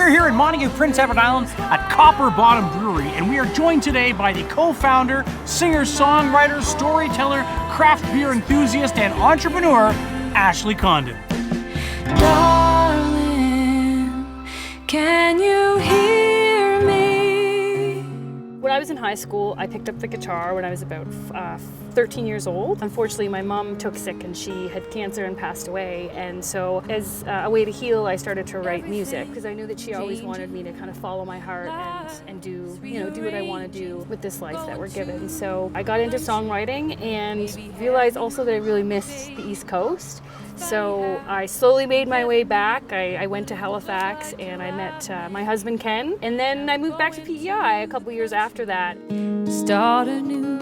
We're here in Montague, Prince Edward Island at Copper Bottom Brewery, and we are joined today by the co-founder, singer-songwriter, storyteller, craft beer enthusiast, and entrepreneur, Ashley Condon. Darling, can you hear me? When I was in high school, I picked up the guitar when I was about 13 years old. Unfortunately, my mom took sick and she had cancer and passed away. And so as a way to heal, I started to write music because I knew that she always wanted me to kind of follow my heart and do what I want to do with this life that we're given. So I got into songwriting and realized also that I really missed the East Coast. So I slowly made my way back. I went to Halifax and I met my husband Ken, and then I moved back to PEI a couple years after that. Start anew.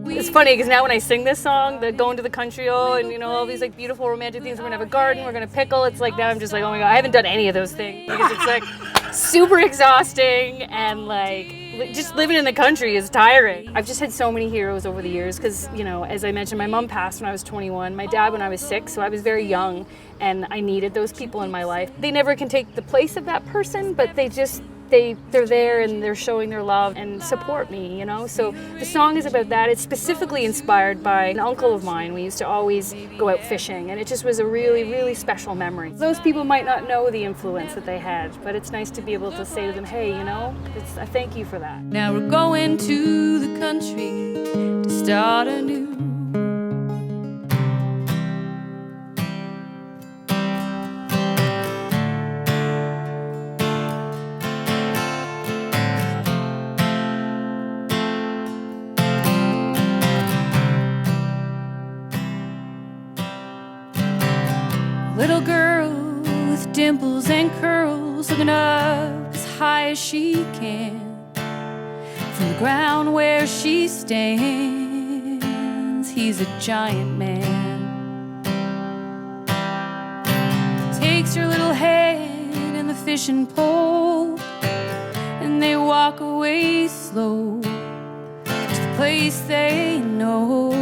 It's funny because now when I sing this song, the going to the country, and all these like beautiful romantic things, we're gonna have a garden, we're gonna pickle. It's like now I'm just like, oh my God, I haven't done any of those things because it's like super exhausting and like just living in the country is tiring. I've just had so many heroes over the years because, as I mentioned, my mom passed when I was 21, my dad when I was 6, so I was very young and I needed those people in my life. They never can take the place of that person, but they're there and they're showing their love and support me, So the song is about that. It's specifically inspired by an uncle of mine. We used to always go out fishing and it just was a really, really special memory. Those people might not know the influence that they had, but it's nice to be able to say to them, hey, I thank you for that. Now we're going to the country to start anew. Little girl with dimples and curls, looking up as high as she can. From the ground where she stands, he's a giant man. Takes her little hand in the fishing pole, and they walk away slow to the place they know,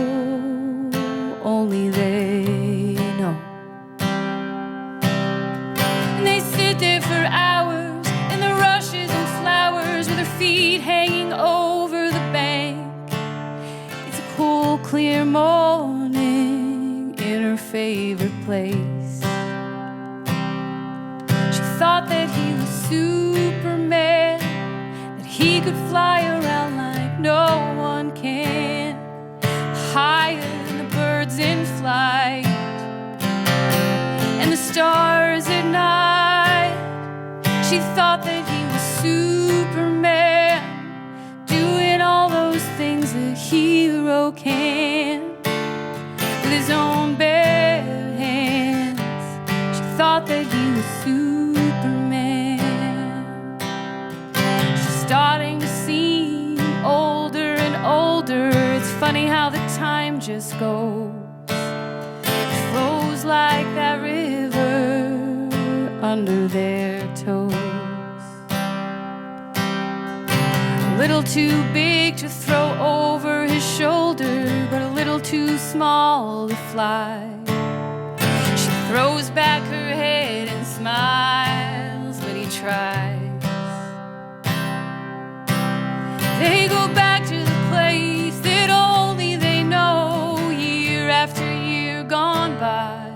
only they know. They sit there for hours in the rushes and flowers with their feet hanging over the bank. It's a cool, clear morning in her favorite place. She thought that he was Superman, that he could fly around like no one can, higher than the birds in flight and the stars at night. She thought that he was Superman, doing all those things a hero can with his own bare hands. She thought that he was Superman. She's starting to seem older and older. It's funny how the time just goes. It flows like that river under their toes. A little too big to throw over his shoulder, but a little too small to fly. She throws back her head and smiles when he tries. They go back to the place that only they know, year after year gone by,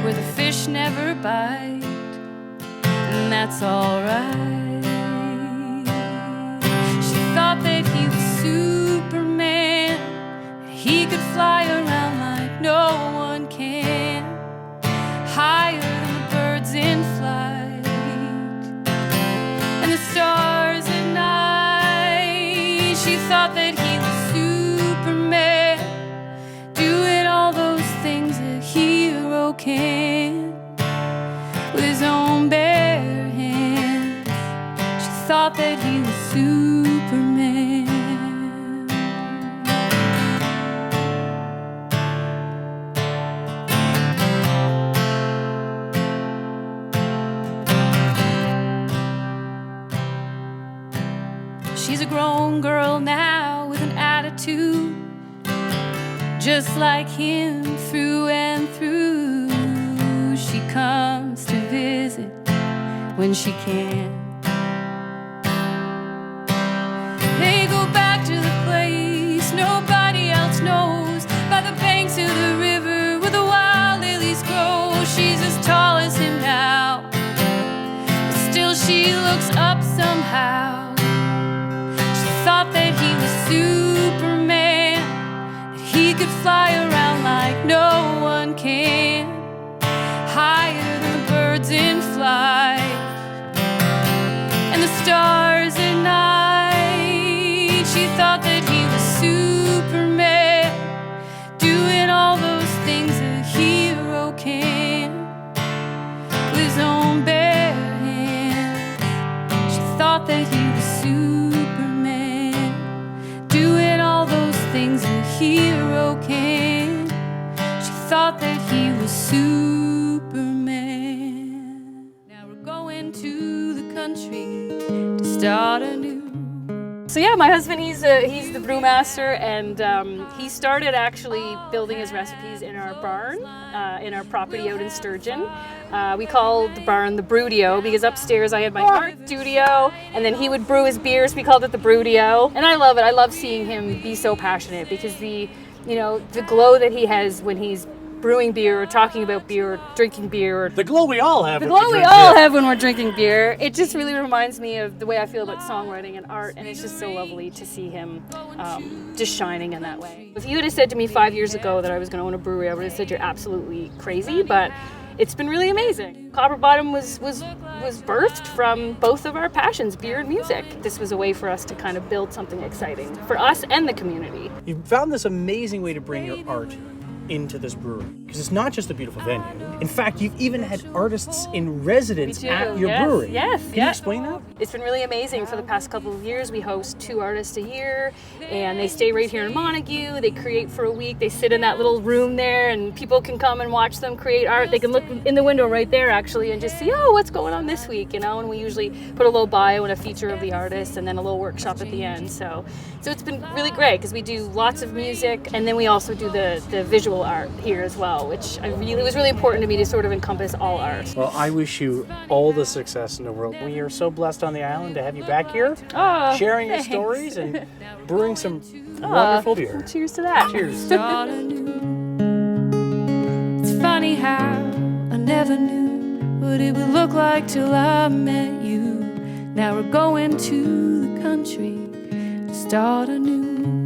where the fish never bite, and that's alright. She thought that he was Superman, that he could fly around like no one can, higher than the birds in flight and the stars at night. She thought that he was Superman, doing all those things a hero can with his own bare hands. She thought that he was Superman. She's a grown girl now with an attitude just like him through and through. She comes to visit when she can. They go back to the place nobody else knows, by the banks of the river where the wild lilies grow. She's as tall as him now, but still she looks up somehow. She thought that he was Superman, that he could fly around like no one can, higher than the birds in flight and the stars at night. She thought that he was Superman, doing all those things a hero can with his own bare hands. She thought that he was Superman, doing all those things a hero can. She thought that he was Superman. Now we're going to the country to start anew. So yeah, my husband, he's the brewmaster, and he started actually building his recipes in our barn, in our property out in Sturgeon. We called the barn the Brewdio because upstairs I had my art studio, and then he would brew his beers. We called it the Brewdio, and I love it. I love seeing him be so passionate because the glow that he has when he's brewing beer or talking about beer or drinking beer, or The glow we all have. the glow we all have when we're drinking beer, it just really reminds me of the way I feel about songwriting and art, and it's just so lovely to see him just shining in that way. If you had said to me 5 years ago that I was going to own a brewery, I would have said you're absolutely crazy, but it's been really amazing. Copper Bottom was birthed from both of our passions, beer and music. This was a way for us to kind of build something exciting for us and the community. You found this amazing way to bring your art into this brewery, because it's not just a beautiful venue. In fact, you've even had artists in residence at your brewery. Yes, Can you explain that? It's been really amazing. For the past couple of years, we host 2 artists a year, and they stay right here in Montague. They create for a week. They sit in that little room there, and people can come and watch them create art. They can look in the window right there, actually, and just see, oh, what's going on this week, And we usually put a little bio and a feature of the artist, and then a little workshop at the end. So it's been really great because we do lots of music, and then we also do the visual art here as well, which it was really important to me to sort of encompass all art. Well, I wish you all the success in the world. We are so blessed on the island to have you back here, sharing your stories and brewing some wonderful beer. Cheers to that. Cheers. Start anew. It's funny how I never knew what it would look like till I met you. Now we're going to the country to start anew.